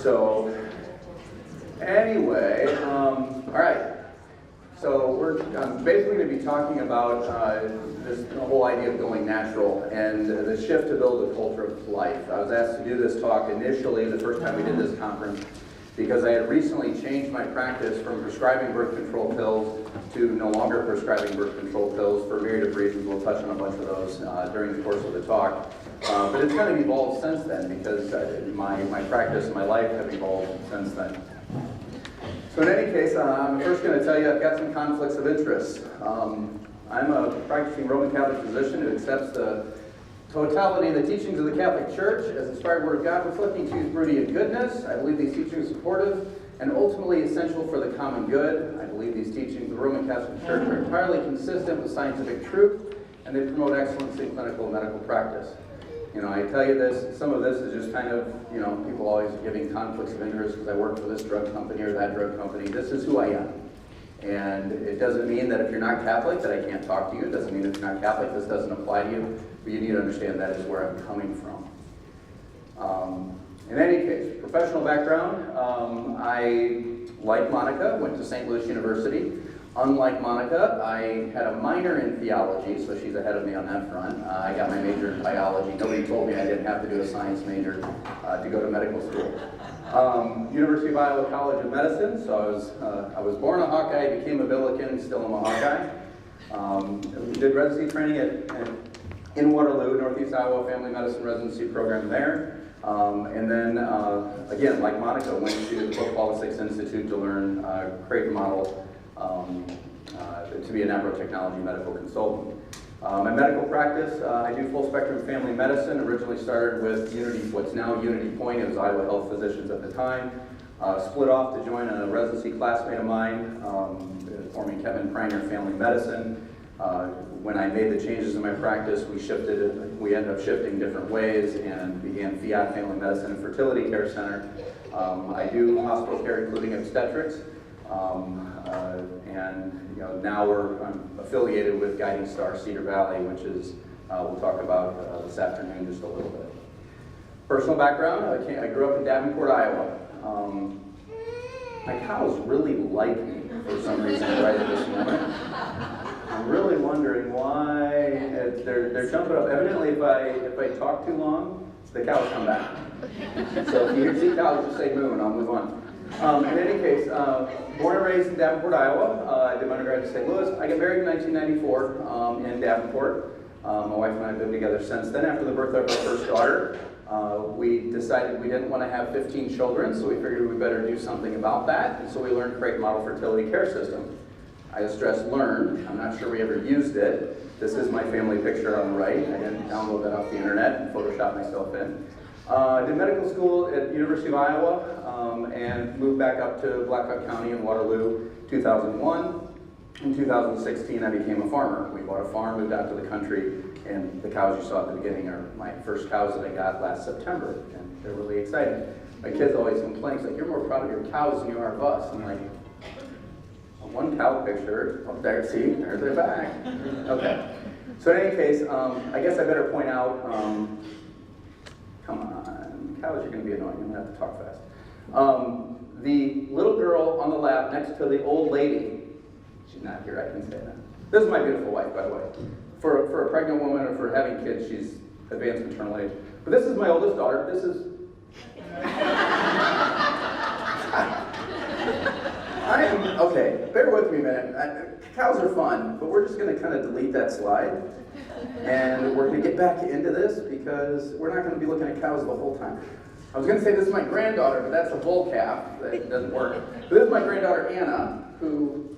So, anyway, all right. So we're basically going to be talking about the whole idea of going natural and the shift to build a culture of life. I was asked to do this talk initially the first time we did this conference because I had recently changed my practice from prescribing birth control pills to no longer prescribing birth control pills for a myriad of reasons. We'll touch on a bunch of those during the course of the talk. But it's kind of evolved since then because my practice and my life have evolved since then. So in any case, I'm first going to tell you I've got some conflicts of interest. I'm a practicing Roman Catholic physician who accepts the totality of the teachings of the Catholic Church as inspired Word of God, reflecting to His beauty and goodness. I believe these teachings are supportive and ultimately essential for the common good. I believe these teachings of the Roman Catholic Church are entirely consistent with scientific truth, and they promote excellence in clinical and medical practice. You know, I tell you this, some of this is just kind of, you know, people always giving conflicts of interest because I work for this drug company or that drug company. This is who I am. And it doesn't mean that if you're not Catholic that I can't talk to you. It doesn't mean if you're not Catholic this doesn't apply to you. But you need to understand that is where I'm coming from. In any case, professional background, I, like Monica, went to St. Louis University. Unlike Monica, I had a minor in theology, so she's ahead of me on that front. I got my major in biology. Nobody told me I didn't have to do a science major to go to medical school. University of Iowa College of Medicine, so I was born a Hawkeye, became a Billiken, still am a Hawkeye. Did residency training in Waterloo, Northeast Iowa Family Medicine residency program there. And then, again, like Monica, went to the Book Politics Institute to learn Creighton model to be a neurotechnology medical consultant. My medical practice, I do full spectrum family medicine. Originally started with Unity, what's now Unity Point. It was Iowa Health Physicians at the time. Split off to join a residency classmate of mine, forming Kevin Pranger Family Medicine. When I made the changes in my practice, we ended up shifting different ways and began Fiat Family Medicine and Fertility Care Center. I do hospital care, including obstetrics. And you know, now I'm affiliated with Guiding Star Cedar Valley, which is, we'll talk about this afternoon just a little bit. Personal background, I grew up in Davenport, Iowa. My cows really like me for some reason right at this moment. I'm really wondering why they're jumping up. Evidently, if I talk too long, the cows come back. So if you see cows, just say moo and I'll move on. In any case, born and raised in Davenport, Iowa. I did my undergrad in St. Louis. I got married in 1994 in Davenport. My wife and I have been together since then. After the birth of our first daughter, we decided we didn't want to have 15 children, so we figured we better do something about that. And so we learned Creighton Model Fertility Care System. I stress learned. I'm not sure we ever used it. This is my family picture on the right. I didn't download that off the internet and Photoshop myself in. Did medical school at the University of Iowa and moved back up to Blackhawk County in Waterloo 2001. In 2016, I became a farmer. We bought a farm, moved out to the country, and the cows you saw at the beginning are my first cows that I got last September, and they're really exciting. My kids always complain, like, you're more proud of your cows than you are of us. I'm like, one cow picture up there, see, there's their back. Okay. So in any case, I guess I better point out, come on, cows are going to be annoying. I'm going to have to talk fast. The little girl on the lap next to the old lady, she's not here, I can say that. This is my beautiful wife, by the way. For a pregnant woman or for having kids, she's advanced maternal age. But this is my oldest daughter. This is... okay, bear with me a minute. Cows are fun, but we're just going to kind of delete that slide. And we're going to get back into this because we're not going to be looking at cows the whole time. I was going to say this is my granddaughter, but that's a bull calf. That doesn't work. But this is my granddaughter, Anna, who,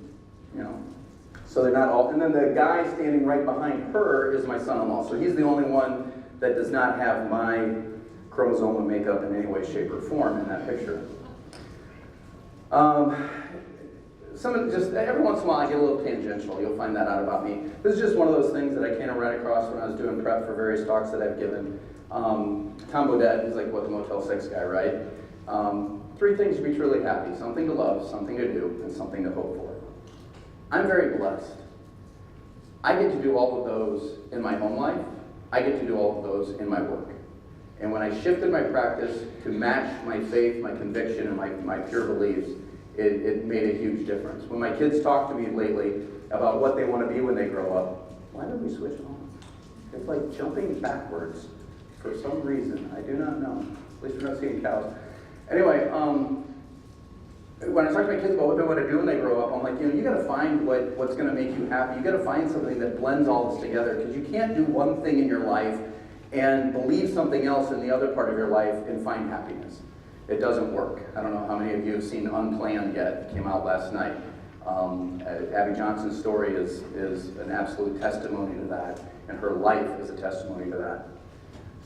you know, so they're not all. And then the guy standing right behind her is my son-in-law. So he's the only one that does not have my chromosome makeup in any way, shape, or form in that picture. Just every once in a while I get a little tangential. You'll find that out about me. This is just one of those things that I kind of ran across when I was doing prep for various talks that I've given. Tom Bodette, he's like, what, the Motel 6 guy, right? 3 things to be truly happy: something to love, something to do, and something to hope for. I'm very blessed. I get to do all of those in my home life. I get to do all of those in my work. And when I shifted my practice to match my faith, my conviction, and my pure beliefs, it made a huge difference. When my kids talk to me lately about what they want to be when they grow up, why did we switch on? It's like jumping backwards for some reason. I do not know. At least we're not seeing cows. Anyway, when I talk to my kids about what they want to do when they grow up, I'm like, you got to find what's going to make you happy. You got to find something that blends all this together, because you can't do one thing in your life and believe something else in the other part of your life and find happiness. It doesn't work. I don't know how many of you have seen Unplanned yet. It came out last night. Abby Johnson's story is an absolute testimony to that, and her life is a testimony to that.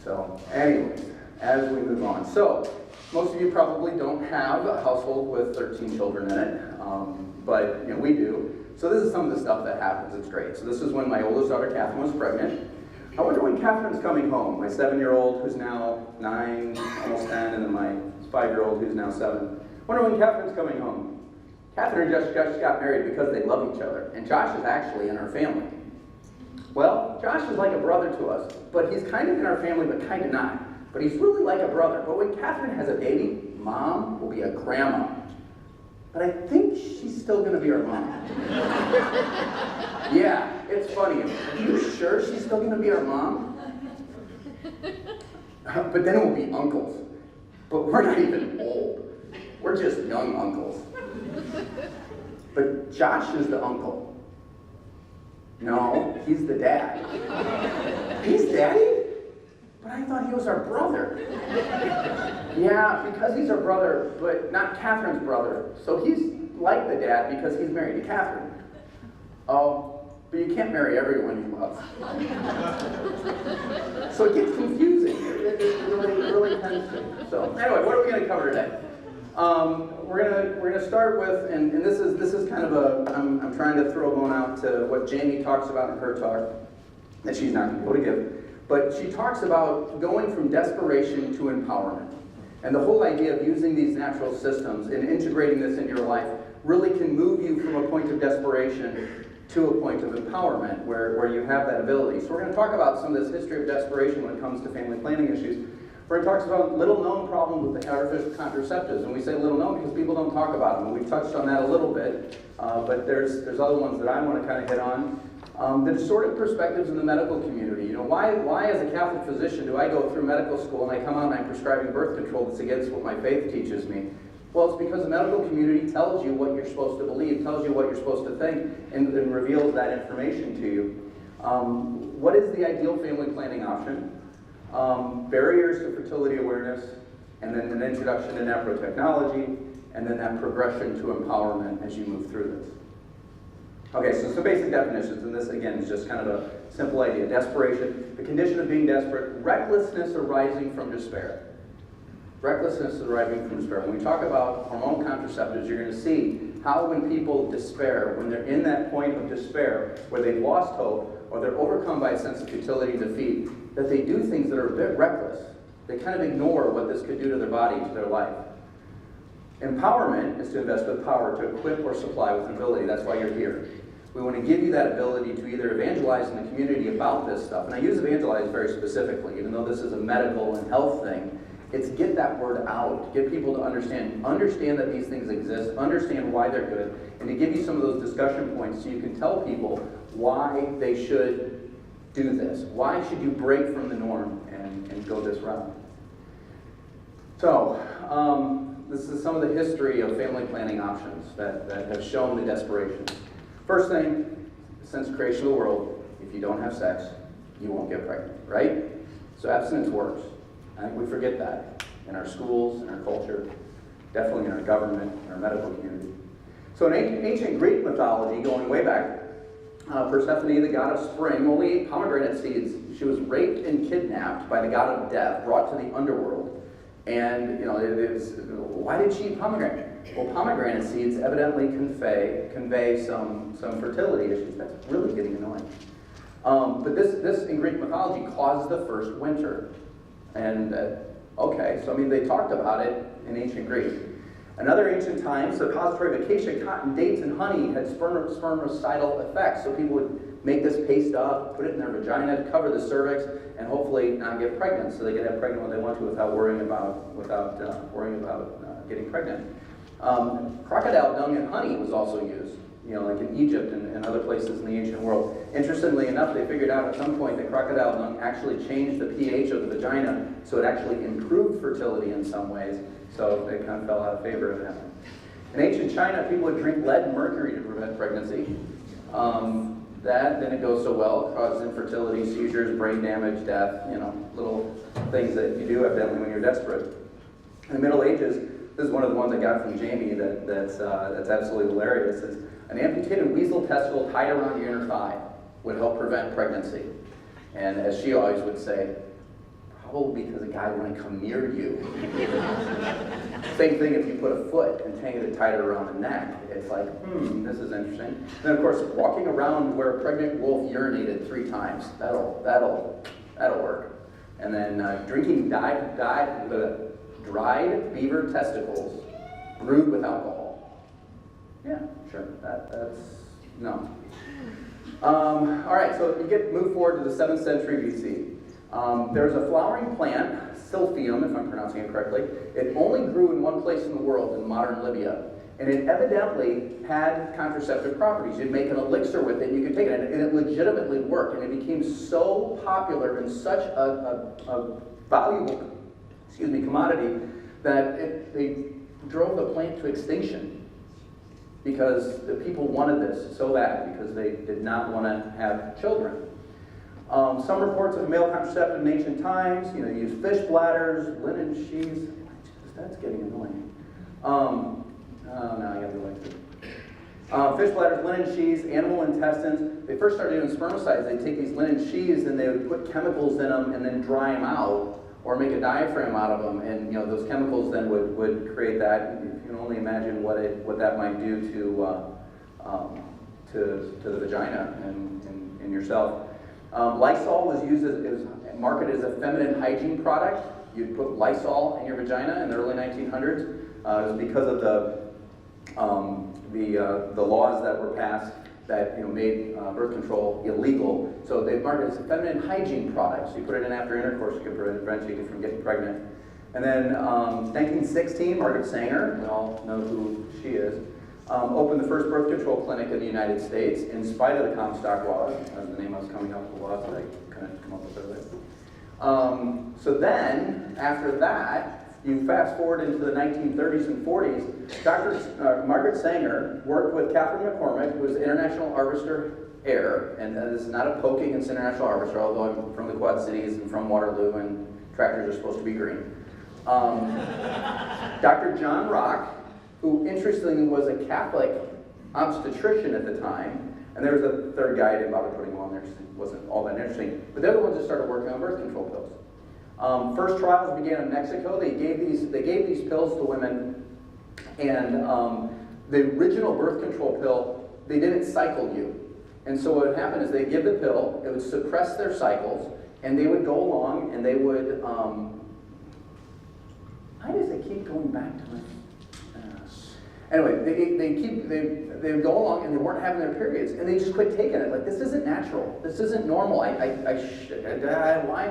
So, anyways, as we move on. So, most of you probably don't have a household with 13 children in it, but we do. So this is some of the stuff that happens. It's great. So this is when my oldest daughter, Catherine, was pregnant. I wonder when Catherine's coming home. My 7-year-old, who's now 9, almost 10, and then my 5-year-old, who's now 7. I wonder when Catherine's coming home. Catherine and Josh got married because they love each other, and Josh is actually in our family. Well, Josh is like a brother to us, but he's kind of in our family, but kind of not. But he's really like a brother. But when Catherine has a baby, Mom will be a grandma. But I think she's still going to be our mom. Yeah, it's funny. Are you sure she's still going to be our mom? But then we'll be uncles. But we're not even old. We're just young uncles. But Josh is the uncle. No, he's the dad. He's daddy? But I thought he was our brother. Yeah, because he's our brother, but not Catherine's brother. So he's like the dad because he's married to Catherine. Oh, but you can't marry everyone you love. So it gets confusing. It really tends to. So anyway, what are we going to cover today? We're gonna start with, and this is kind of a, I'm trying to throw a bone out to what Jamie talks about in her talk, that she's not going to be able to give. But she talks about going from desperation to empowerment. And the whole idea of using these natural systems and integrating this into your life really can move you from a point of desperation to a point of empowerment where you have that ability. So we're going to talk about some of this history of desperation when it comes to family planning issues. Where it talks about little known problems with the artificial contraceptives. And we say little known because people don't talk about them. And we've touched on that a little bit, but there's other ones that I want to kind of hit on. The distorted perspectives in the medical community. Why as a Catholic physician do I go through medical school and I come out and I'm prescribing birth control that's against what my faith teaches me? Well, it's because the medical community tells you what you're supposed to believe, tells you what you're supposed to think, and reveals that information to you. What is the ideal family planning option? Barriers to fertility awareness, and then an introduction to neprotechnology, and then that progression to empowerment as you move through this. Okay, so some basic definitions, and this again is just kind of a simple idea. Desperation, the condition of being desperate, recklessness arising from despair. Recklessness arising from despair. When we talk about hormonal contraceptives, you're going to see how when people despair, when they're in that point of despair, where they've lost hope, or they're overcome by a sense of futility and defeat, that they do things that are a bit reckless. They kind of ignore what this could do to their body, to their life. Empowerment is to invest with power, to equip or supply with an ability. That's why you're here. We want to give you that ability to either evangelize in the community about this stuff. And I use evangelize very specifically, even though this is a medical and health thing. It's get that word out, get people to understand that these things exist, understand why they're good, and to give you some of those discussion points so you can tell people why they should do this. Why should you break from the norm and go this route? So, this is some of the history of family planning options that have shown the desperation. First thing, since creation of the world, if you don't have sex, you won't get pregnant, right? So abstinence works. I think we forget that in our schools, in our culture, definitely in our government, in our medical community. So in ancient Greek mythology, going way back, Persephone, the god of spring, only ate pomegranate seeds. She was raped and kidnapped by the god of death, brought to the underworld. And, why did she eat pomegranate? Well, pomegranate seeds evidently convey some fertility issues. That's really getting annoying. But this in Greek mythology caused the first winter. And, they talked about it in ancient Greece. Another ancient time, suppository vacation, cotton, dates, and honey had spermicidal effects. So people would make this paste up, put it in their vagina, cover the cervix, and hopefully not get pregnant, so they can have pregnant when they want to without worrying about getting pregnant. Crocodile dung and honey was also used, like in Egypt and other places in the ancient world. Interestingly enough, they figured out at some point that crocodile dung actually changed the pH of the vagina, so it actually improved fertility in some ways. So they kind of fell out of favor of that. In ancient China, people would drink lead and mercury to prevent pregnancy. That didn't go so well, caused infertility, seizures, brain damage, death, little things that you do evidently when you're desperate. In the Middle Ages, this is one of the ones I got from Jamie that's absolutely hilarious, is an amputated weasel testicle tied around your inner thigh would help prevent pregnancy. And as she always would say, probably because a guy wouldn't come near you. Same thing if you put a foot and tangled it tighter around the neck. It's like, this is interesting. And then of course, walking around where a pregnant wolf urinated 3 times. That'll work. And then drinking dried beaver testicles brewed with alcohol. Yeah, sure. That's no. All right, so you move forward to the 7th century BC. There's a flowering plant, Silphium, if I'm pronouncing it correctly. It only grew in one place in the world, in modern Libya. And it evidently had contraceptive properties. You'd make an elixir with it, and you could take it, and it legitimately worked. And it became so popular and such a valuable commodity that they drove the plant to extinction because the people wanted this so bad because they did not want to have children. Some reports of male contraceptive in ancient times, you use fish bladders, linen sheaths. That's getting annoying. Oh, no, I gotta go back to it. Fish bladders, linen sheaths, animal intestines. They first started doing spermicides. They'd take these linen sheaths and they would put chemicals in them and then dry them out or make a diaphragm out of them. And those chemicals then would create that. You can only imagine what that might do to the vagina and yourself. Lysol was used it was marketed as a feminine hygiene product. You'd put Lysol in your vagina in the early 1900s. It was because of the laws that were passed that made birth control illegal. So they marketed it as a feminine hygiene product. So you put it in after intercourse, you could prevent you from getting pregnant. And then 1916, Margaret Sanger, we all know who she is, opened the first birth control clinic in the United States in spite of the Comstock laws. That's the name I was coming up with the laws that I couldn't come up with earlier. So then, after that, you fast forward into the 1930s and 40s, Margaret Sanger worked with Catherine McCormick, who was the International Arbiter heir, and this is not a poke against International Arbiter, although I'm from the Quad Cities and from Waterloo, and tractors are supposed to be green. Dr. John Rock, who interestingly was a Catholic obstetrician at the time, and there was a third guy, I didn't bother putting him on there because it wasn't all that interesting, but they're the ones that started working on birth control pills. First trials began in Mexico. They gave these pills to women, and the original birth control pill, they didn't cycle you. And so what would happen is they'd give the pill, it would suppress their cycles, and they would go along and they would, why does it keep going back to my... Anyway, they would go along and they weren't having their periods, and they just quit taking it. Like, this isn't natural. This isn't normal. Why am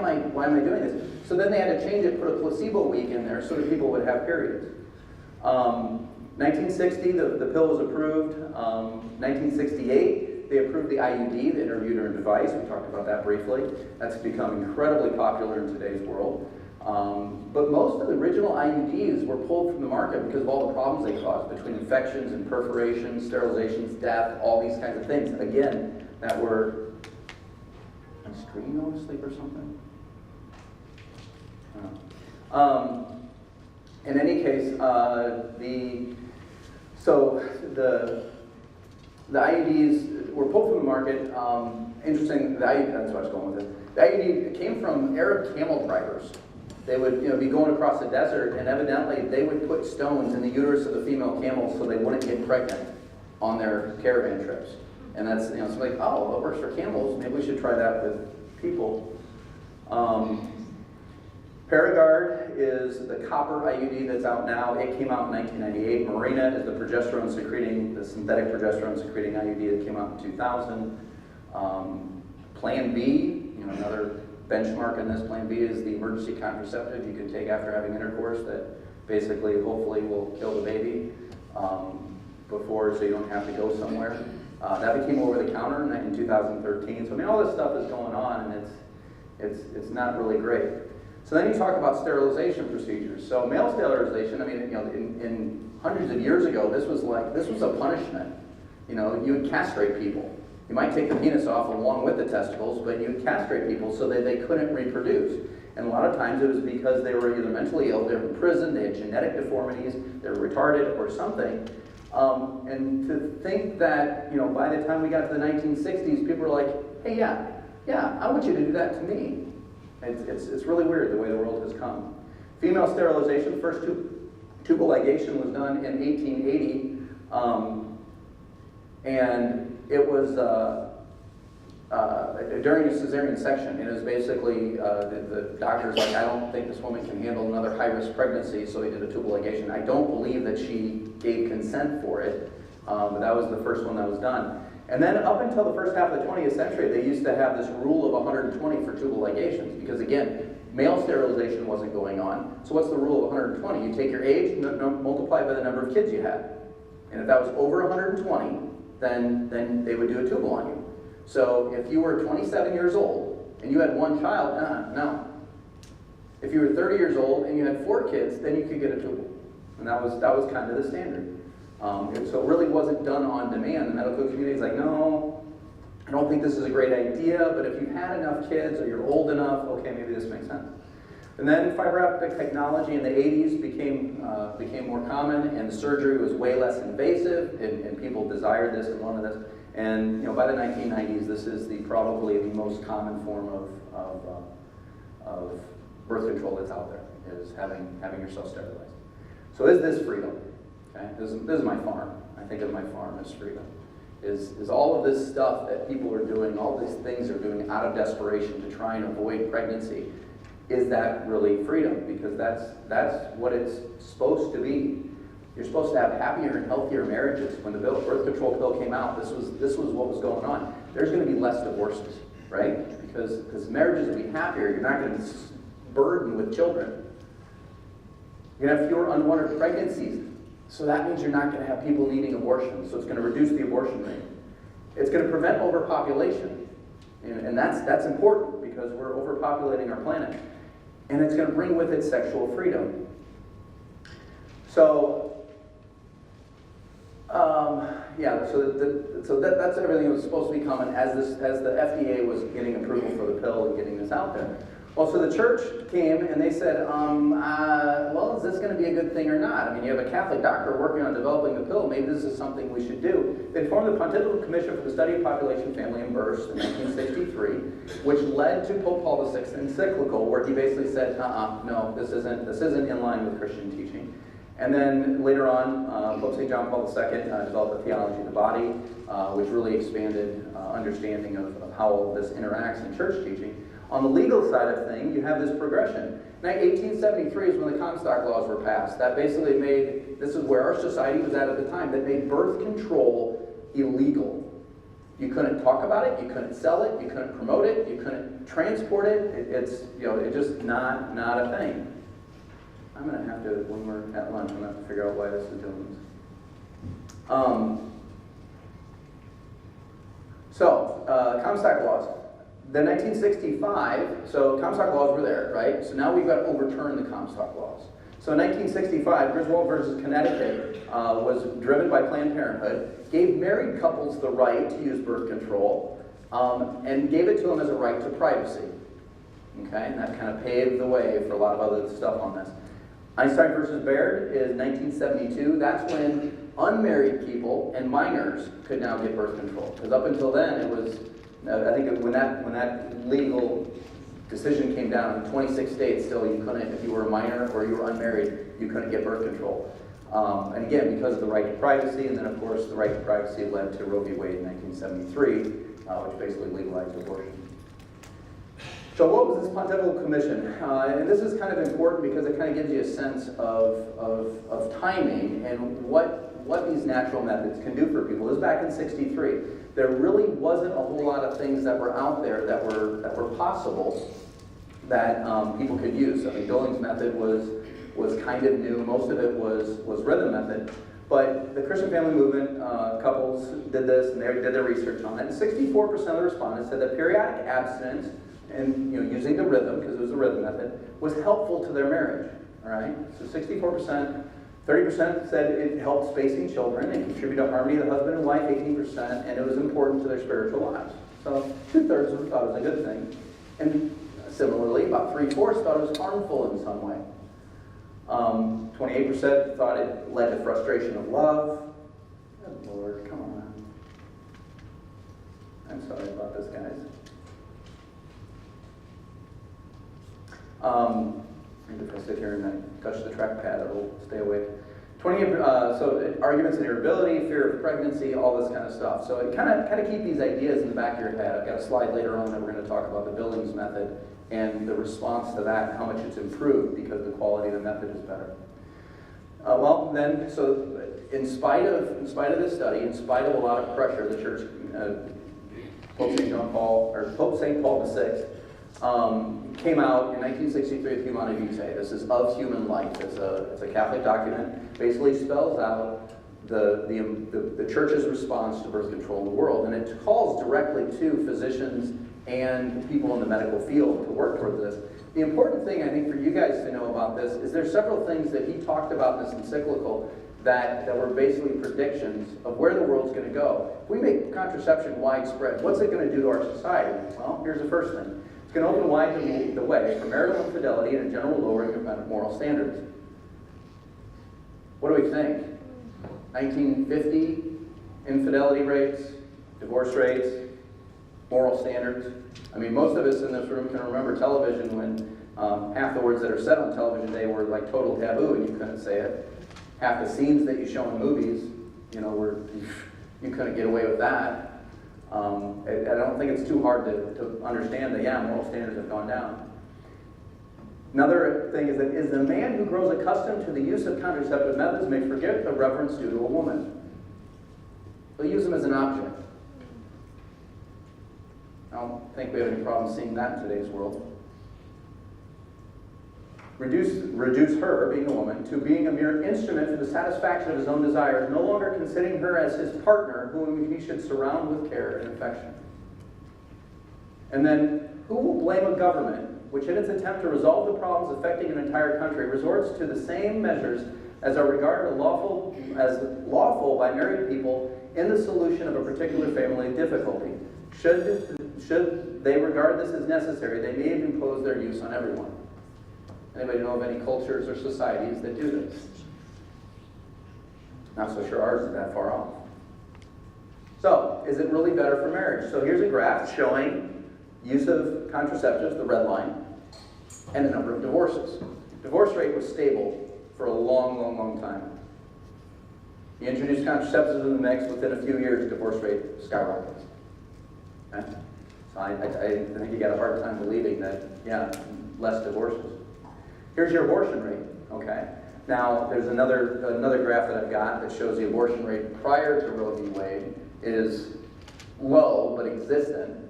I doing this? So then they had to change it, put a placebo week in there so that people would have periods. 1960, the pill was approved. 1968, they approved the IUD, the intrauterine device. We talked about that briefly. That's become incredibly popular in today's world. But most of the original IUDs were pulled from the market because of all the problems they caused between infections and perforations, sterilizations, death, all these kinds of things. Again, that were... My screen going to sleep or something? In any case, the IUDs were pulled from the market. Interesting, that's what I was going with it. The IUD came from Arab camel drivers. They would be going across the desert, and evidently they would put stones in the uterus of the female camels so they wouldn't get pregnant on their caravan trips. And that's, it's like, oh, well, it works for camels. Maybe we should try that with people. Paragard is the copper IUD that's out now. It came out in 1998. Mirena is the synthetic progesterone secreting IUD that came out in 2000. Plan B, another benchmark in this, Plan B is the emergency contraceptive you can take after having intercourse that basically, hopefully, will kill the baby before, so you don't have to go somewhere. That became over the counter in 2013. So I mean, all this stuff is going on, and it's not really great. So then you talk about sterilization procedures. So male sterilization, I mean, in hundreds of years ago, this was a punishment. You would castrate people. You might take the penis off along with the testicles, but you would castrate people so that they couldn't reproduce. And a lot of times it was because they were either mentally ill, they were in prison, they had genetic deformities, they were retarded or something. And to think that, by the time we got to the 1960s, people were like, hey, yeah, I want you to do that to me. It's really weird the way the world has come. Female sterilization, the first tubal ligation was done in 1880, and it was during a cesarean section. It was basically the doctor's like, I don't think this woman can handle another high-risk pregnancy, so he did a tubal ligation. I don't believe that she gave consent for it, but that was the first one that was done. And then up until the first half of the 20th century, they used to have this rule of 120 for tubal ligations, because again, male sterilization wasn't going on. So what's the rule of 120? You take your age, multiply by the number of kids you had. And if that was over 120, then they would do a tubal on you. So if you were 27 years old and you had one child, no. If you were 30 years old and you had 4 kids, then you could get a tubal. And that was kind of the standard. So it really wasn't done on demand. The medical community is like, no, I don't think this is a great idea, but if you've had enough kids or you're old enough, okay, maybe this makes sense. And then fiber optic technology in the 80s became more common, and the surgery was way less invasive, and people desired this and wanted this. And by the 1990s, this is probably the most common form of birth control that's out there, is having yourself sterilized. So is this freedom? Okay, this is my farm. I think of my farm as freedom. Is all of this stuff that people are doing, all these things they're doing out of desperation to try and avoid pregnancy, is that really freedom? Because that's what it's supposed to be. You're supposed to have happier and healthier marriages. When the birth control pill came out, this was what was going on. There's going to be less divorces, right? Because marriages will be happier. You're not going to be burdened with children. You're going to have fewer unwanted pregnancies. So that means you're not going to have people needing abortion. So it's going to reduce the abortion rate. It's going to prevent overpopulation. And that's important, because we're overpopulating our planet. And it's going to bring with it sexual freedom. So, that's everything that was supposed to be common as the FDA was getting approval for the pill and getting this out there. Well, so the church came and they said, well, is this going to be a good thing or not? I mean, you have a Catholic doctor working on developing the pill. Maybe this is something we should do. They formed the Pontifical Commission for the Study of Population, Family, and Births in 1963, which led to Pope Paul VI encyclical, where he basically said, no, this isn't in line with Christian teaching. And then later on, Pope St. John Paul II developed a theology of the body, which really expanded understanding of how all this interacts in church teaching. On the legal side of things, you have this progression. Now, 1873 is when the Comstock laws were passed. That basically this is where our society was at the time, that made birth control illegal. You couldn't talk about it, you couldn't sell it, you couldn't promote it, you couldn't transport it. It's just not a thing. I'm going to have to, when we're at lunch, I'm going to have to figure out why this is doing this. Comstock laws. The 1965, so Comstock laws were there, right? So now we've got to overturn the Comstock laws. So in 1965, Griswold versus Connecticut was driven by Planned Parenthood, gave married couples the right to use birth control, and gave it to them as a right to privacy. Okay, and that kind of paved the way for a lot of other stuff on this. Einstein versus Baird is 1972. That's when unmarried people and minors could now get birth control. Because up until then, it was, I think when that legal decision came down in 26 states, still you couldn't, if you were a minor or you were unmarried, you couldn't get birth control. And again, because of the right to privacy, and then of course the right to privacy led to Roe v. Wade in 1973, which basically legalized abortion. So what was this Pontifical Commission? And this is kind of important because it kind of gives you a sense of timing and what these natural methods can do for people. It was back in '63. There really wasn't a whole lot of things that were out there that were possible that people could use. I mean, Billings' method was kind of new. Most of it was rhythm method. But the Christian Family Movement couples did this, and they did their research on it. And 64% of the respondents said that periodic abstinence and using the rhythm, because it was a rhythm method, was helpful to their marriage. All right, so 64%. 30% said it helped spacing children and contributed to harmony of the husband and wife, 18%, and it was important to their spiritual lives. So 2/3 of them thought it was a good thing. And similarly, about 3/4 thought it was harmful in some way. 28% thought it led to frustration of love. Good Lord, come on. I'm sorry about this, guys. Maybe if I sit here and I touch the trackpad, it'll stay awake. So arguments and irritability, fear of pregnancy, all this kind of stuff. So it kind of keep these ideas in the back of your head. I've got a slide later on that we're going to talk about the Billings method and the response to that and how much it's improved because the quality of the method is better. So in spite of this study, in spite of a lot of pressure, the church, Pope St. Paul VI, came out in 1963 with Humanae Vitae. This is Of Human Life. It's a Catholic document. Basically spells out the church's response to birth control in the world, and it calls directly to physicians and people in the medical field to work towards this. The important thing, I think, for you guys to know about this is there's several things that he talked about in this encyclical that were basically predictions of where the world's going to go. If we make contraception widespread, what's it going to do to our society? Well, here's the first thing. It's going to open wide the way for marital infidelity and a general lowering of moral standards. What do we think? 1950, infidelity rates, divorce rates, moral standards. I mean, most of us in this room can remember television when half the words that are said on television today were like total taboo and you couldn't say it. Half the scenes that you show in movies, you couldn't get away with that. I don't think it's too hard to understand that, moral standards have gone down. Another thing is the man who grows accustomed to the use of contraceptive methods may forget the reverence due to a woman. They'll use them as an object. I don't think we have any problem seeing that in today's world. Reduce her, being a woman, to being a mere instrument for the satisfaction of his own desires, no longer considering her as his partner, whom he should surround with care and affection. And then, who will blame a government which in its attempt to resolve the problems affecting an entire country resorts to the same measures as are regarded as lawful by married people in the solution of a particular family difficulty? Should they regard this as necessary, they may impose their use on everyone. Anybody know of any cultures or societies that do this? Not so sure ours is that far off. So, is it really better for marriage? So here's a graph showing use of contraceptives, the red line, and the number of divorces. Divorce rate was stable for a long, long, long time. You introduce contraceptives in the mix, within a few years, divorce rate skyrockets. Okay? So I think you got a hard time believing that, less divorces. Here's your abortion rate, okay? Now, there's another graph that I've got that shows the abortion rate prior to Roe v. Wade. It is low, but existent,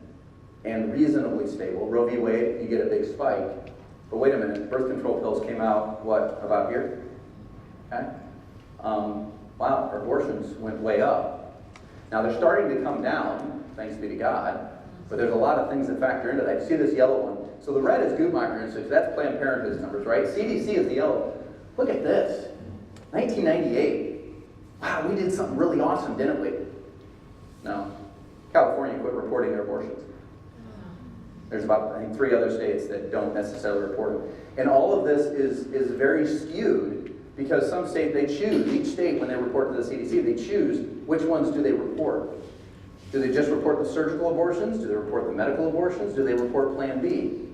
and reasonably stable. Roe v. Wade, you get a big spike. But wait a minute, birth control pills came out, what, about here? Okay? Wow, abortions went way up. Now, they're starting to come down, thanks be to God, but there's a lot of things that factor into that. You see this yellow one? So the red is Guttmacher Institute. That's Planned Parenthood's numbers, right? CDC is the yellow. Look at this. 1998. Wow, we did something really awesome, didn't we? No. California quit reporting their abortions. There's about, I think, 3 other states that don't necessarily report them. And all of this is very skewed because some states, they choose, each state, when they report to the CDC, they choose which ones do they report. Do they just report the surgical abortions? Do they report the medical abortions? Do they report Plan B?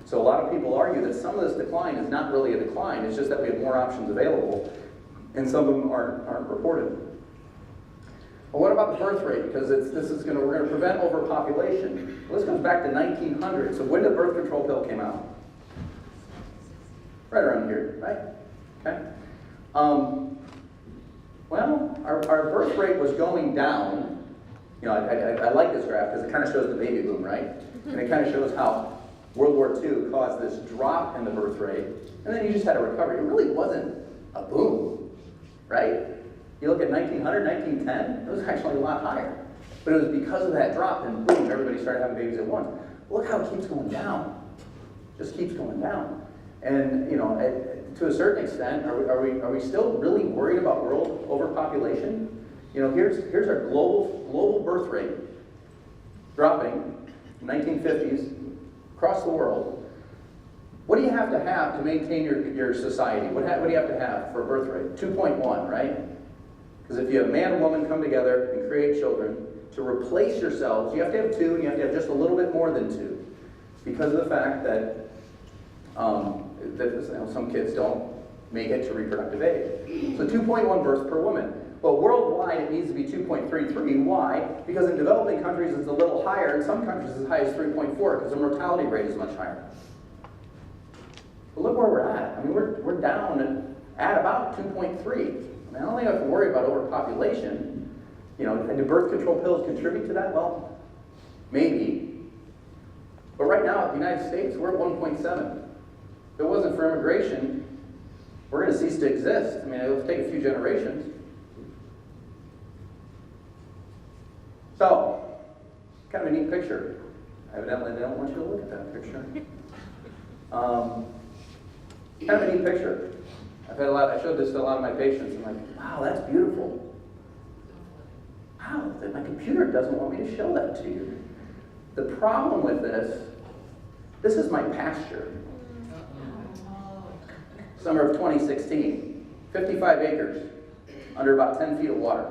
So a lot of people argue that some of this decline is not really a decline, it's just that we have more options available, and some of them aren't reported. Well, what about the birth rate? Because we're going to prevent overpopulation. Well, this goes back to 1900. So when the birth control pill came out? Right around here, right? Okay. Well, our birth rate was going down. You know, I like this graph because it kind of shows the baby boom, right? And it kind of shows how World War II caused this drop in the birth rate, and then you just had a recovery. It really wasn't a boom, right? You look at 1900, 1910, it was actually a lot higher. But it was because of that drop, and boom, everybody started having babies at once. Look how it keeps going down. Just keeps going down. And, you know, to a certain extent, are we still really worried about world overpopulation? You know, here's our global birth rate dropping in 1950s across the world. What do you have to maintain your society? What do you have to have for a birth rate? 2.1, right? Because if you have man and woman come together and create children, to replace yourselves, you have to have 2, and you have to have just a little bit more than 2. Because of the fact that some kids don't make it to reproductive age. So 2.1 births per woman. But worldwide, it needs to be 2.33. Why? Because in developing countries, it's a little higher. In some countries, as high as 3.4, because the mortality rate is much higher. But look where we're at. I mean, we're down at about 2.3. I mean, I don't think I have to worry about overpopulation. You know, and do birth control pills contribute to that? Well, maybe. But right now, in the United States, we're at 1.7. If it wasn't for immigration, we're going to cease to exist. I mean, it'll take a few generations. So, kind of a neat picture. Evidently, they don't want you to look at that picture. Kind of a neat picture. I showed this to a lot of my patients. I'm like, wow, that's beautiful. Wow, my computer doesn't want me to show that to you. The problem with this is my pasture. Summer of 2016, 55 acres, under about 10 feet of water.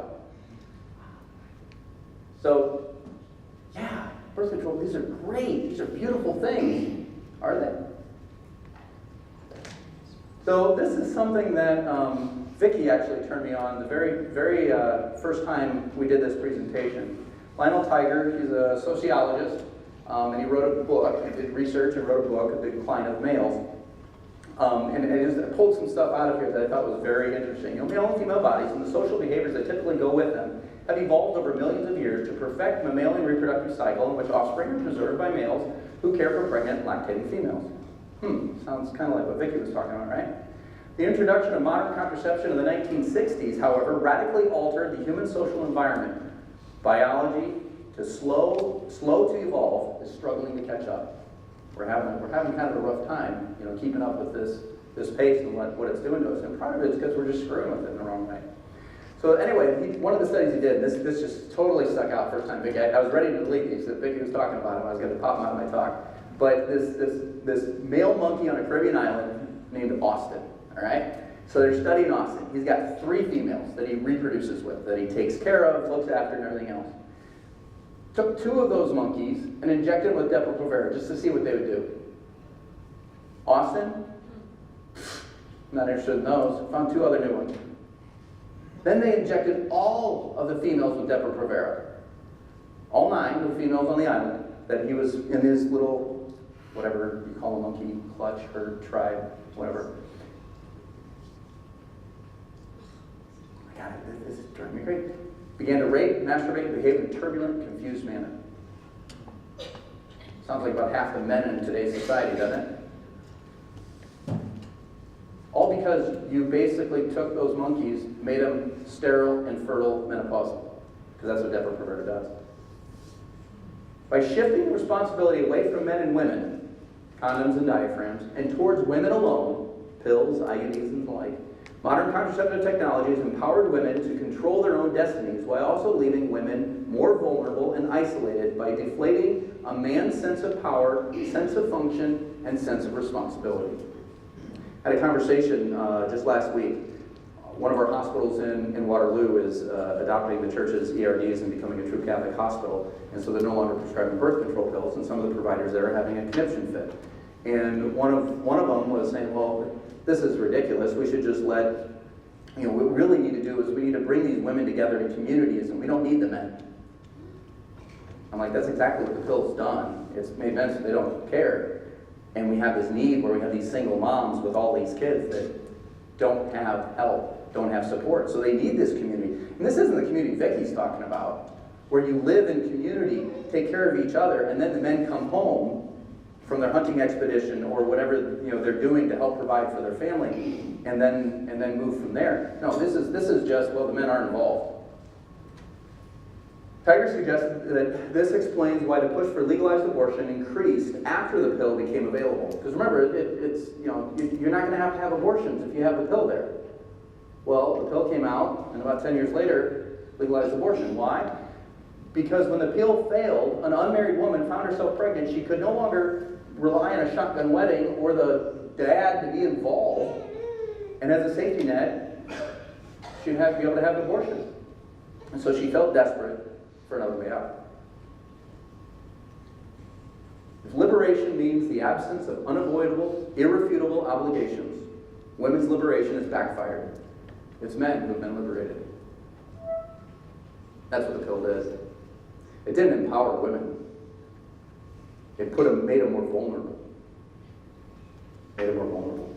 So, yeah, birth control, these are great. These are beautiful things, are they? So this is something that Vicki actually turned me on the very first time we did this presentation. Lionel Tiger, he's a sociologist, and he wrote a book, he did research and wrote a book, The Decline of Males. And I pulled some stuff out of here that I thought was very interesting. You know, male and female bodies and the social behaviors that typically go with them have evolved over millions of years to perfect mammalian reproductive cycle in which offspring are preserved by males who care for pregnant, lactating females. Sounds kind of like what Vicki was talking about, right? The introduction of modern contraception in the 1960s, however, radically altered the human social environment. Biology, slow to evolve, is struggling to catch up. We're having kind of a rough time, you know, keeping up with this pace and what it's doing to us. And part of it is because we're just screwing with it in the wrong way. So anyway, one of the studies he did, this just totally stuck out first time Vicki. I was ready to delete these that Vicki was talking about them. I was going to pop them out of my talk. But this male monkey on a Caribbean island named Austin, all right? So they're studying Austin. He's got 3 females that he reproduces with, that he takes care of, looks after, and everything else. Took 2 of those monkeys and injected them with Depo-Provera just to see what they would do. Austin, not interested in those, found 2 other new ones. Then they injected all of the females with Depo-Provera. All 9 of the females on the island that he was in his little, whatever you call a monkey, clutch, herd, tribe, whatever. Oh my God, this is driving me crazy. Began to rape, masturbate, and behave in a turbulent, confused manner. Sounds like about half the men in today's society, doesn't it? All because you basically took those monkeys, made them sterile, infertile, menopausal. Because that's what Depo-Provera does. By shifting the responsibility away from men and women, condoms and diaphragms, and towards women alone, pills, IUDs, and the like, modern contraceptive technology has empowered women to control their own destinies while also leaving women more vulnerable and isolated by deflating a man's sense of power, sense of function, and sense of responsibility. I had a conversation just last week. One of our hospitals in Waterloo is adopting the church's ERDs and becoming a true Catholic hospital, and so they're no longer prescribing birth control pills, and some of the providers there are having a conniption fit. And one of them was saying, well, this is ridiculous. We should just let what we really need to do is we need to bring these women together in communities, and we don't need the men. I'm like, that's exactly what the pill's done. It's made men so they don't care. And we have this need where we have these single moms with all these kids that don't have help, don't have support. So they need this community. And this isn't the community Vicky's talking about, where you live in community, take care of each other, and then the men come home from their hunting expedition or whatever they're doing to help provide for their family, and then move from there. No, this is just, well, the men aren't involved. Tiger suggested that this explains why the push for legalized abortion increased after the pill became available. Because remember, you're not going to have abortions if you have the pill there. Well, the pill came out, and about 10 years later, legalized abortion. Why? Because when the pill failed, an unmarried woman found herself pregnant. She could no longer rely on a shotgun wedding or the dad to be involved. And as a safety net, she'd have to be able to have an abortion. And so she felt desperate for another way out. If liberation means the absence of unavoidable, irrefutable obligations, women's liberation has backfired. It's men who have been liberated. That's what the pill did. It didn't empower women. It made them more vulnerable. Made them more vulnerable.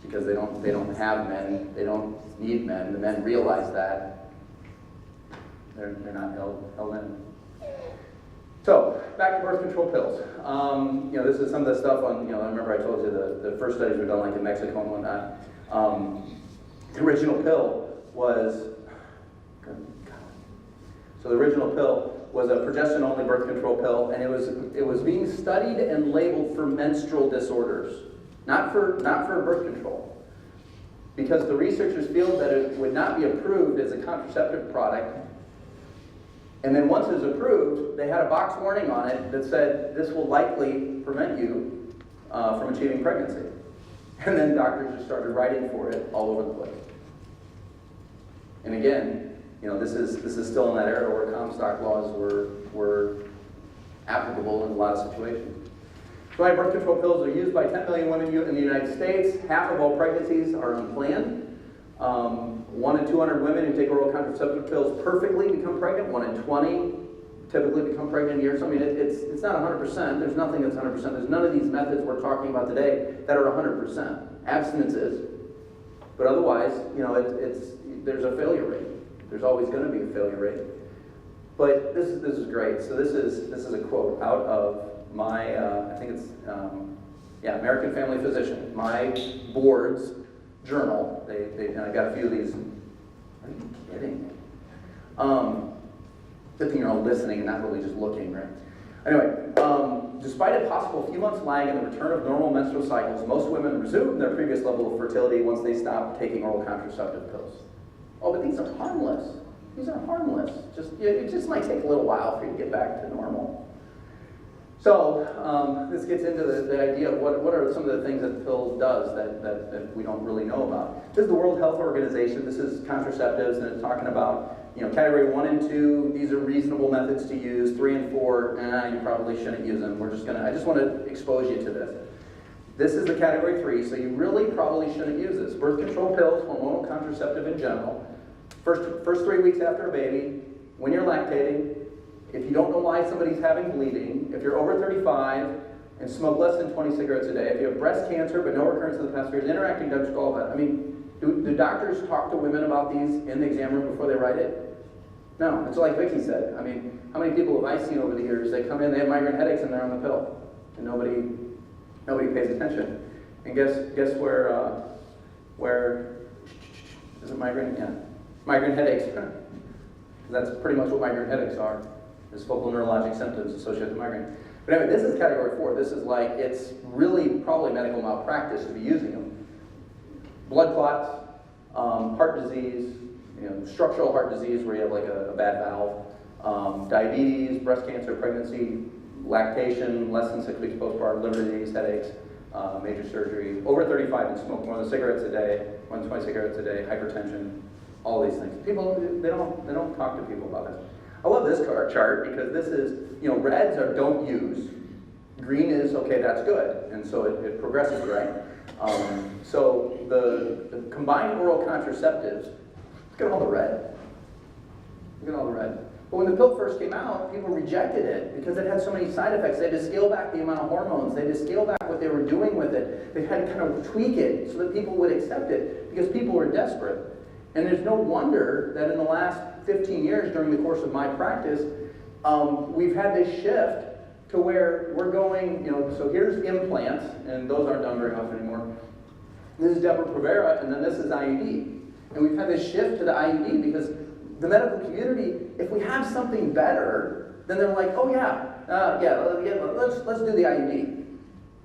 Because they don't have men, they don't need men. The men realize that. They're not held in. So, back to birth control pills. This is some of the stuff on, I remember I told you the first studies were done like in Mexico and whatnot. The original pill was, the original pill was a progesterone-only birth control pill, and it was being studied and labeled for menstrual disorders, not for birth control. Because the researchers feel that it would not be approved as a contraceptive product. And then once it was approved, they had a box warning on it that said, this will likely prevent you from achieving pregnancy. And then doctors just started writing for it all over the place. And again, this is still in that era where Comstock laws were applicable in a lot of situations. So birth control pills are used by 10 million women in the United States. Half of all pregnancies are unplanned. 1 in 200 women who take oral contraceptive pills perfectly become pregnant. 1 in 20 typically become pregnant in a year. So it's not 100%. There's nothing that's 100%. There's none of these methods we're talking about today that are 100%. Abstinence is, but otherwise, there's a failure rate. There's always going to be a failure rate. But this is great. So this is a quote out of my I think it's American Family Physician, my board's journal. And I got a few of these. Are you kidding? Good thing you're all listening and not really just looking, right? Anyway, despite a possible few months lag in the return of normal menstrual cycles, most women resume their previous level of fertility once they stop taking oral contraceptive pills. Oh, but these are harmless. These are harmless. It just might take a little while for you to get back to normal. So this gets into the idea of what are some of the things that the pill does that we don't really know about. This is the World Health Organization. This is contraceptives, and it's talking about category 1 and 2. These are reasonable methods to use. 3 and 4, you probably shouldn't use them. I just want to expose you to this. This is the category 3, so you really probably shouldn't use this. Birth control pills, hormonal contraceptive in general. First 3 weeks after a baby, when you're lactating, if you don't know why somebody's having bleeding, if you're over 35 and smoke less than 20 cigarettes a day, if you have breast cancer but no recurrence of the past 3 years, interacting Dutch gallbladder. Do doctors talk to women about these in the exam room before they write it? No. It's like Vicky said. How many people have I seen over the years? They come in, they have migraine headaches, and they're on the pill, and nobody pays attention. And guess where is it migraine? Yeah, migraine headaches. That's pretty much what migraine headaches are. Is focal neurologic symptoms associated with migraine. But anyway, this is category 4. This is like, it's really probably medical malpractice to be using them. Blood clots, heart disease, structural heart disease where you have like a bad valve, diabetes, breast cancer, pregnancy, lactation, less than 6 weeks postpartum, liver disease, headaches, major surgery, over 35 and smoke more than cigarettes a day, more than 20 cigarettes a day, hypertension, all these things. People, they don't talk to people about this. I love this chart because this is, reds are don't use, green is okay, that's good, and so it progresses, right? So the combined oral contraceptives, look at all the red. Look at all the red. But when the pill first came out, people rejected it because it had so many side effects. They had to scale back the amount of hormones. They had to scale back what they were doing with it. They had to kind of tweak it so that people would accept it because people were desperate. And there's no wonder that in the last 15 years during the course of my practice, we've had this shift to where we're going, so here's implants, and those aren't done very often anymore. This is Depo-Provera, and then this is IUD. And we've had this shift to the IUD because the medical community, if we have something better, then they're like, oh let's do the IUD.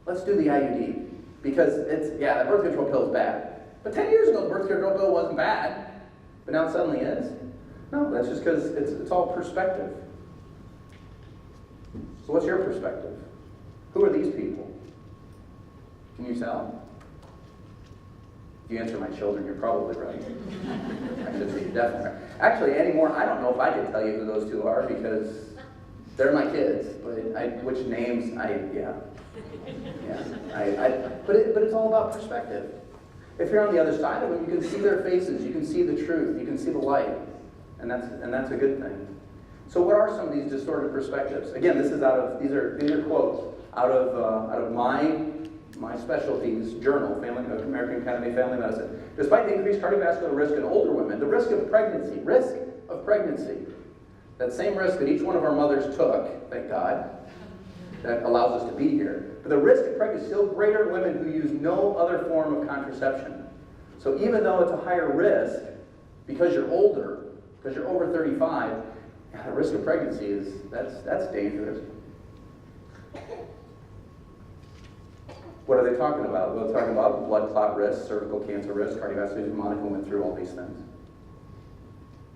Let's do the IUD. Because the birth control pill is bad. But 10 years ago, the birth control pill wasn't bad, but now it suddenly is. No, that's just because it's all perspective. So what's your perspective? Who are these people? Can you tell? If you answer my children, you're probably right. I should say you're definitely right. Actually, anymore, I don't know if I could tell you who those two are because they're my kids. But which names, but it's all about perspective. If you're on the other side of it, you can see their faces, you can see the truth, you can see the light, and that's a good thing. So what are some of these distorted perspectives? Again, these are quotes out of my specialty's journal, American Academy of Family Medicine. Despite the increased cardiovascular risk in older women, the risk of pregnancy, that same risk that each one of our mothers took, thank God, that allows us to be here. But the risk of pregnancy is still greater in women who use no other form of contraception. So even though it's a higher risk, because you're older, because you're over 35, the risk of pregnancy that's dangerous. What are they talking about? Well, they're talking about blood clot risk, cervical cancer risk, cardiovascular disease. Monica went through all these things.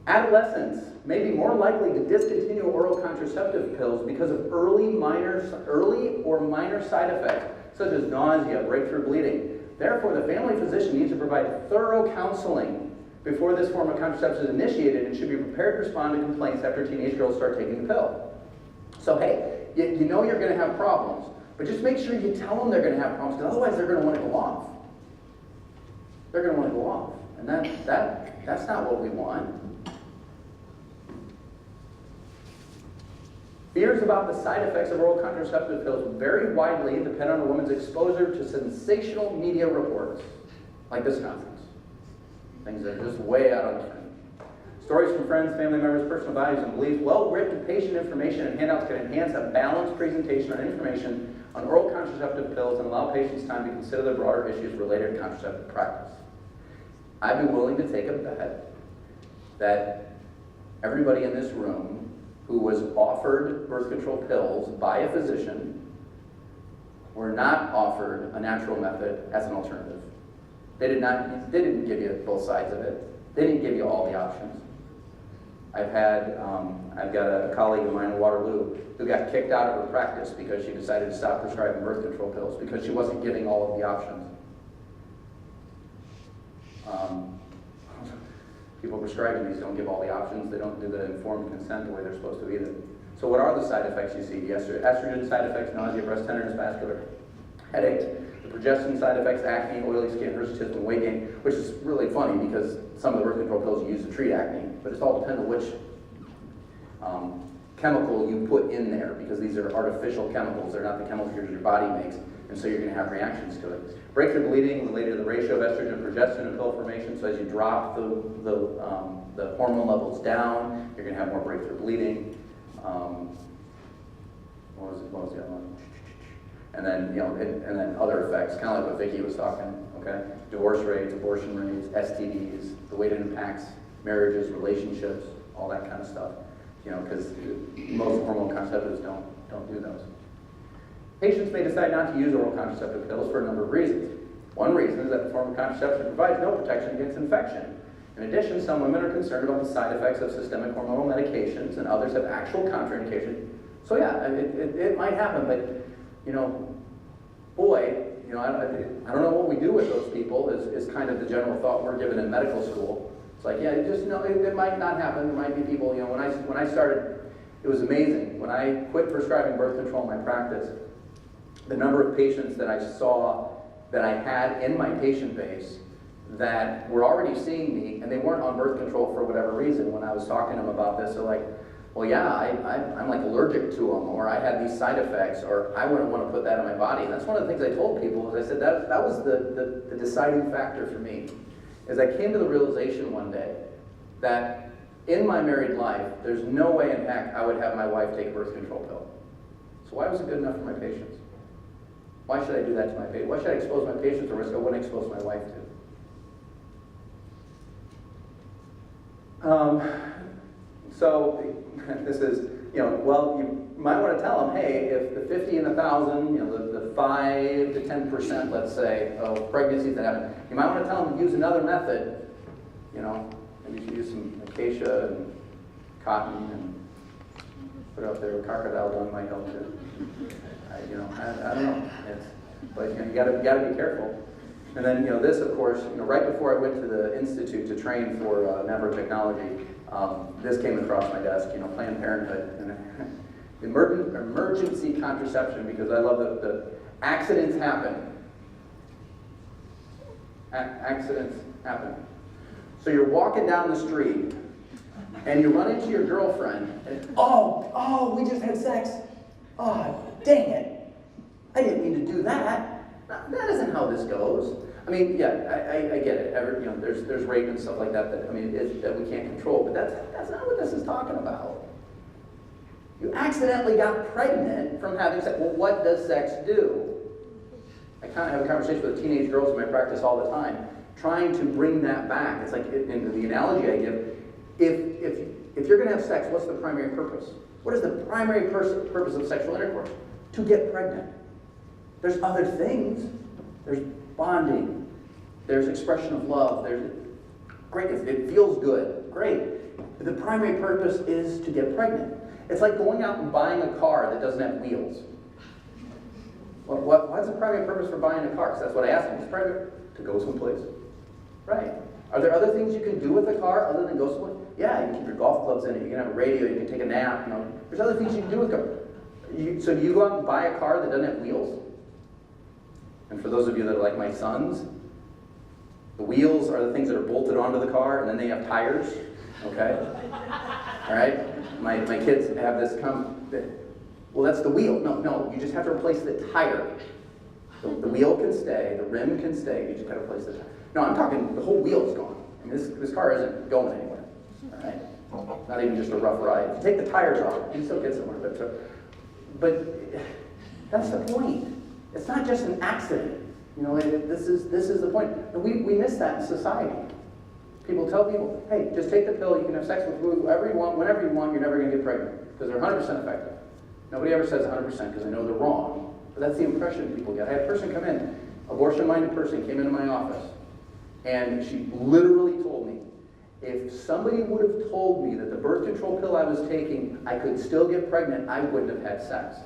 Adolescents may be more likely to discontinue oral contraceptive pills because of early or minor side effects, such as nausea, breakthrough bleeding. Therefore, the family physician needs to provide thorough counseling before this form of contraception is initiated and should be prepared to respond to complaints after teenage girls start taking the pill. So hey, you know you're going to have problems, but just make sure you tell them they're going to have problems, because otherwise they're going to want to go off. They're going to want to go off, and that's not what we want. Fears about the side effects of oral contraceptive pills vary widely and depend on a woman's exposure to sensational media reports, like this conference. Things that are just way out of line. Stories from friends, family members, personal values, and beliefs. Well-written patient information and handouts can enhance a balanced presentation on information on oral contraceptive pills and allow patients time to consider the broader issues related to contraceptive practice. I'd be willing to take a bet that everybody in this room who was offered birth control pills by a physician were not offered a natural method as an alternative. They didn't give you both sides of it. They didn't give you all the options. I've got a colleague of mine in Waterloo who got kicked out of her practice because she decided to stop prescribing birth control pills because she wasn't giving all of the options. People prescribing these don't give all the options. They don't do the informed consent the way they're supposed to either. So what are the side effects you see? The estrogen side effects, nausea, breast tenderness, vascular headaches. The progestin side effects, acne, oily skin, hirsutism, and weight gain, which is really funny because some of the birth control pills you use to treat acne, but it all depends on which chemical you put in there, because these are artificial chemicals. They're not the chemicals your body makes, and so you're going to have reactions to it. Breakthrough bleeding related to the ratio of estrogen and progestin and pill formation, so as you drop the hormone levels down, you're going to have more breakthrough bleeding. What was the other one? And then, and then other effects, kind of like what Vicki was talking, okay? Divorce rates, abortion rates, STDs, the way it impacts marriages, relationships, all that kind of stuff, because most hormone contraceptives don't do those. Patients may decide not to use oral contraceptive pills for a number of reasons. One reason is that the form of contraception provides no protection against infection. In addition, some women are concerned about the side effects of systemic hormonal medications, and others have actual contraindications. So yeah, it might happen, but boy, I don't know what we do with those people is kind of the general thought we're given in medical school. It's like, yeah, it might not happen. There might be people, when I started, it was amazing. When I quit prescribing birth control in my practice, the number of patients that I saw that I had in my patient base that were already seeing me, and they weren't on birth control for whatever reason. When I was talking to them about this, they're like, well, yeah, I'm like allergic to them, or I had these side effects, or I wouldn't want to put that in my body. And that's one of the things I told people, is I said that was the deciding factor for me, is I came to the realization one day that in my married life, there's no way in heck I would have my wife take a birth control pill. So why was it good enough for my patients? Why should I do that to my patients? Why should I expose my patients to risk I wouldn't expose my wife to? So this is, well, you might want to tell them, hey, if the 50 and 1,000, the 5 to 10%, let's say, of pregnancies that happen, you might want to tell them to use another method. Maybe you should use some acacia and cotton and put it up there. Crocodile dung might help too. I don't know. But you gotta be careful. And then this, of course, right before I went to the institute to train for nanotechnology, this came across my desk. Planned Parenthood and emergency contraception, because I love the accidents happen. Accidents happen. So you're walking down the street and you run into your girlfriend and oh, we just had sex. Oh, dang it. I didn't mean to do that. That isn't how this goes. I mean, yeah, I get it. There's rape and stuff like that that we can't control, but that's not what this is talking about. You accidentally got pregnant from having sex. Well, what does sex do? I kind of have a conversation with teenage girls in my practice all the time, trying to bring that back. It's like, in the analogy I give, if you're going to have sex, what's the primary purpose? What is the primary purpose of sexual intercourse? To get pregnant. There's other things. There's bonding. There's expression of love. There's great. It feels good. Great. But the primary purpose is to get pregnant. It's like going out and buying a car that doesn't have wheels. What's the primary purpose for buying a car? Because that's what I asked them. It's primary to go someplace. Right. Are there other things you can do with a car other than go someplace? Yeah, you can keep your golf clubs in it. You can have a radio. You can take a nap. There's other things you can do with a car. So do you go out and buy a car that doesn't have wheels? And for those of you that are like my sons, the wheels are the things that are bolted onto the car, and then they have tires. Okay? All right? My kids have this well, that's the wheel. No, you just have to replace the tire. The wheel can stay, the rim can stay, you just got to replace the tire. No, I'm talking the whole wheel's gone. I mean, this car isn't going anywhere. All right? Not even just a rough ride. If you take the tires off, you can still get somewhere. But that's the point. It's not just an accident. This is the point. And we miss that in society. People tell people, hey, just take the pill, you can have sex with whoever you want, whenever you want, you're never going to get pregnant. Because they're 100% effective. Nobody ever says 100% because they know they're wrong. But that's the impression people get. I had a person come in, abortion-minded person came into my office, and she literally told me, if somebody would have told me that the birth control pill I was taking, I could still get pregnant, I wouldn't have had sex.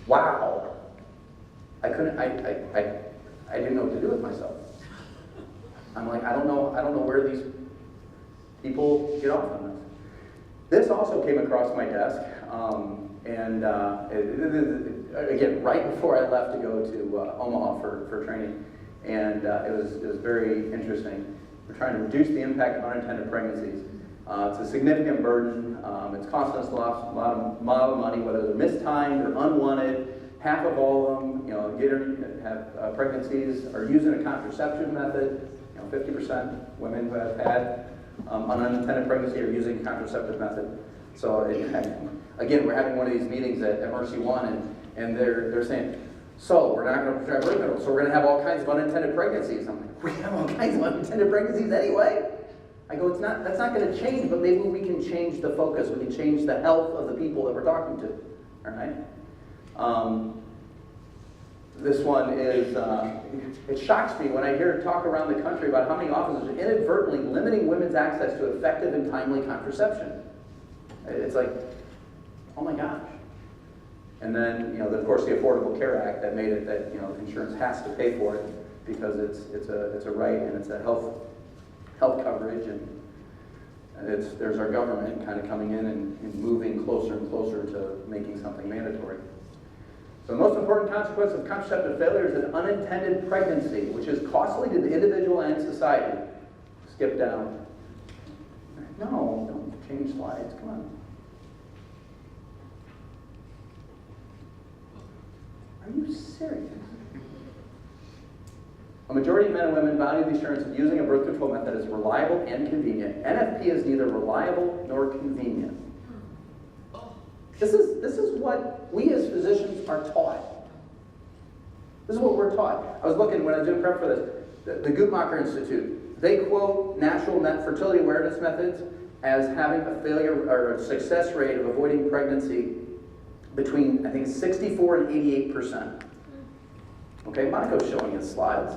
Wow. I didn't know what to do with myself. I'm like, I don't know where these people get off on this. This also came across my desk, again, right before I left to go to Omaha for training, and it was very interesting. We're trying to reduce the impact of unintended pregnancies. It's a significant burden. It's costing us a lot of money, whether they're mistimed or unwanted. Half of all of them, have pregnancies are using a contraception method. 50% women who have had an unintended pregnancy are using a contraceptive method. So again, we're having one of these meetings at Mercy One, and they're saying, so we're not going to prescribe birth control, so we're going to have all kinds of unintended pregnancies. I'm like, we have all kinds of unintended pregnancies anyway. I go, that's not going to change, but maybe we can change the focus. We can change the health of the people that we're talking to. All right. This one is, it shocks me when I hear talk around the country about how many offices are inadvertently limiting women's access to effective and timely contraception. It's like, oh my gosh. And then, of course, the Affordable Care Act that made it that, insurance has to pay for it because it's a right and it's a health coverage, and there's our government kind of coming in and moving closer and closer to making something mandatory. So the most important consequence of contraceptive failure is an unintended pregnancy, which is costly to the individual and society. Skip down. No, don't change slides. Come on. Are you serious? A majority of men and women value the assurance of using a birth control method as reliable and convenient. NFP is neither reliable nor convenient. This is what we as physicians are taught. This is what we're taught. I was looking, when I was doing prep for this, the Guttmacher Institute, they quote natural fertility awareness methods as having a failure or a success rate of avoiding pregnancy between, I think, 64 and 88%. Okay, Monica's showing his slides,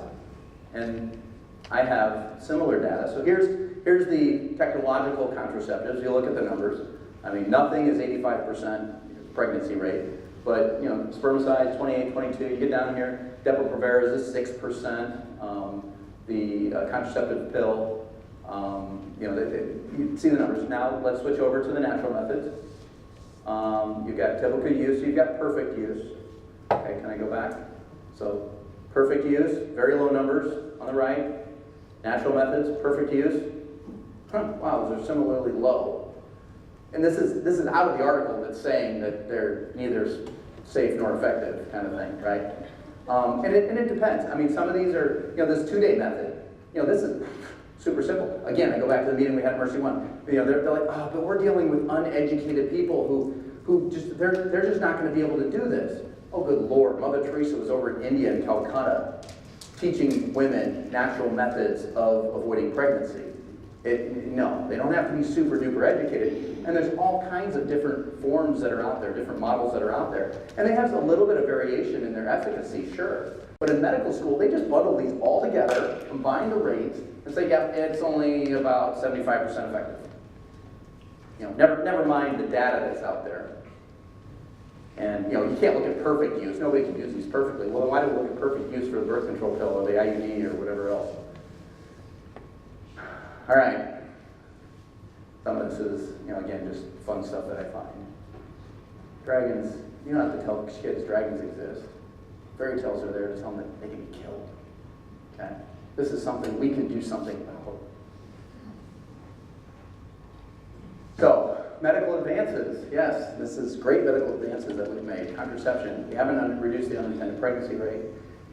and I have similar data. So here's the technological contraceptives. You look at the numbers. I mean, nothing is 85% pregnancy rate, but spermicides 28, 22. You get down here, Depo-Provera is 6%. The contraceptive pill, you see the numbers. Now let's switch over to the natural methods. You've got typical use, you've got perfect use. Okay, can I go back? So perfect use, very low numbers on the right. Natural methods, perfect use. Wow, those are similarly low. And this is out of the article that's saying that they're neither safe nor effective, kind of thing, right? And it depends. I mean, some of these are, this 2-day method. This is super simple. Again, I go back to the meeting we had at Mercy One. They're like, oh, but we're dealing with uneducated people who just they're just not going to be able to do this. Oh, good Lord! Mother Teresa was over in India in Calcutta, teaching women natural methods of avoiding pregnancy. No, they don't have to be super duper educated. And there's all kinds of different forms that are out there, different models that are out there. And they have a little bit of variation in their efficacy, sure. But in medical school, they just bundle these all together, combine the rates, and say, yeah, it's only about 75% effective. Never mind the data that's out there. And you can't look at perfect use. Nobody can use these perfectly. Well, then why do we look at perfect use for the birth control pill or the IUD or whatever else? All right. Some of this is, again, just fun stuff that I find. Dragons, you don't have to tell kids dragons exist. Fairy tales are there to tell them that they can be killed. Okay? This is something we can do something about. So, medical advances. Yes, this is great medical advances that we've made. Contraception. We haven't reduced the unintended pregnancy rate.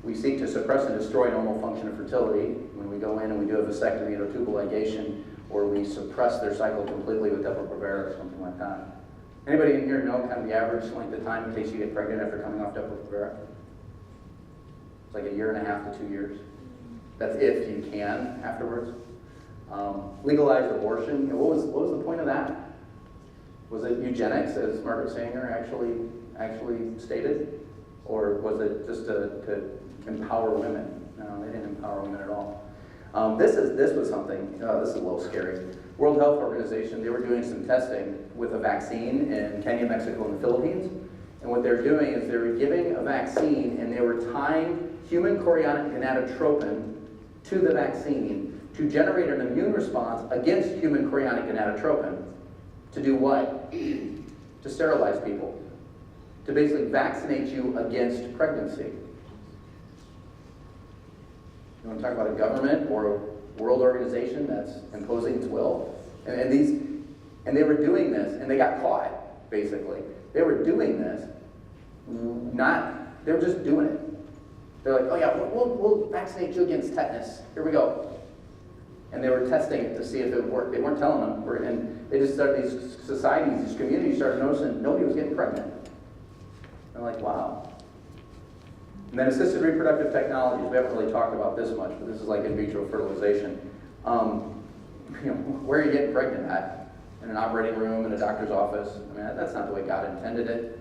We seek to suppress and destroy normal function of fertility when we go in and we do a vasectomy or tubal ligation, or we suppress their cycle completely with Depo-Provera or something like that. Anybody in here know kind of the average length of time it takes you to get pregnant after coming off Depo-Provera? It's like 1.5 to 2 years. That's if you can afterwards. Legalized abortion. What was the point of that? Was it eugenics, as Margaret Sanger actually stated? Or was it just to empower women? No, they didn't empower women at all. This was something, this is a little scary. World Health Organization, they were doing some testing with a vaccine in Kenya, Mexico, and the Philippines. And what they're doing is they were giving a vaccine and they were tying human chorionic gonadotropin to the vaccine to generate an immune response against human chorionic gonadotropin. To do what? To sterilize people. To basically vaccinate you against pregnancy. You want to talk about a government or a world organization that's imposing its will? And they were doing this, and they got caught, basically. They were doing this, they were just doing it. They're like, oh yeah, we'll vaccinate you against tetanus. Here we go. And they were testing it to see if it would work. They weren't telling them. And they just started, these societies, these communities started noticing nobody was getting pregnant. I'm like, wow. And then assisted reproductive technologies. We haven't really talked about this much, but this is like in vitro fertilization. Where are you getting pregnant at? In an operating room, in a doctor's office? I mean, that's not the way God intended it.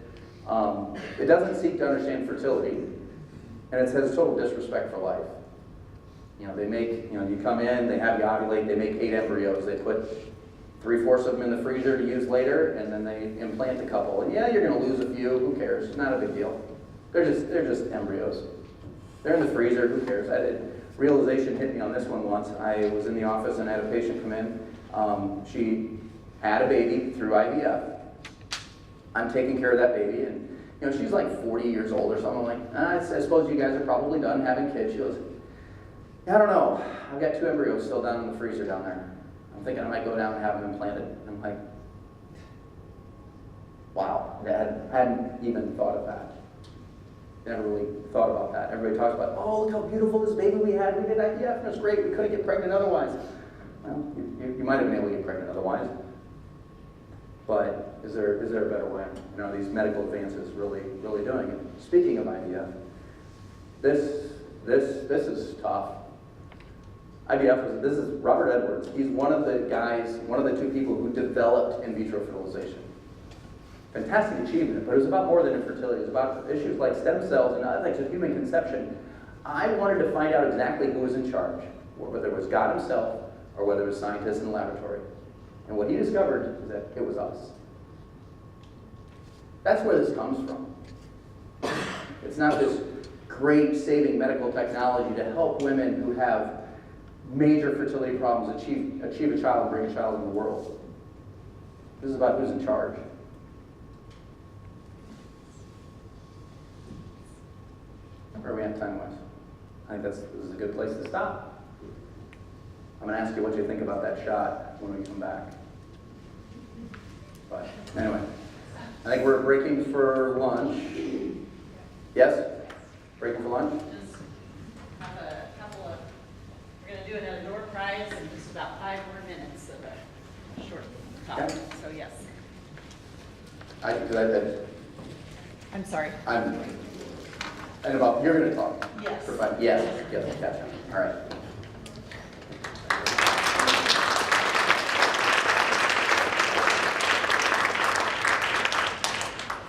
It doesn't seek to understand fertility, and it has total disrespect for life. They make, you come in, they have you ovulate, they make 8 embryos, they put 3/4 of them in the freezer to use later, and then they implant a couple. And yeah, you're going to lose a few. Who cares? It's not a big deal. They're just embryos. They're in the freezer. Who cares? Realization hit me on this one once. I was in the office and I had a patient come in. She had a baby through IVF. I'm taking care of that baby, and You know, she's like 40 years old or something. I'm like, I suppose you guys are probably done having kids. She goes, I don't know. I've got 2 embryos still down in the freezer down there. I'm thinking I might go down and have them implanted. And I'm like, wow, I hadn't even thought of that. Never really thought about that. Everybody talks about, oh, look how beautiful this baby we had. We did IVF, and it was great. We couldn't get pregnant otherwise. Well, you might have been able to get pregnant otherwise. But is there a better way? You know, these medical advances really doing it. Speaking of IVF, this is tough. This is Robert Edwards. He's one of the guys, one of the 2 people who developed in vitro fertilization. Fantastic achievement, but it was about more than infertility. It was about issues like stem cells and ethics of human conception. I wanted to find out exactly who was in charge, whether it was God himself or whether it was scientists in the laboratory. And what he discovered is that it was us. That's where this comes from. It's not this great saving medical technology to help women who have major fertility problems achieve a child and bring a child into the world. This is about who's in charge. Where are we at time-wise? I think this is a good place to stop. I'm going to ask you what you think about that shot when we come back. But anyway, I think we're breaking for lunch. Yes? Breaking for lunch? Just have a couple of, we're going to do another door prize in just about 5 more minutes of a short talk. Okay. So yes. I'm sorry. And about, you're going to talk? Yes. For 5, yes, gotcha. All right.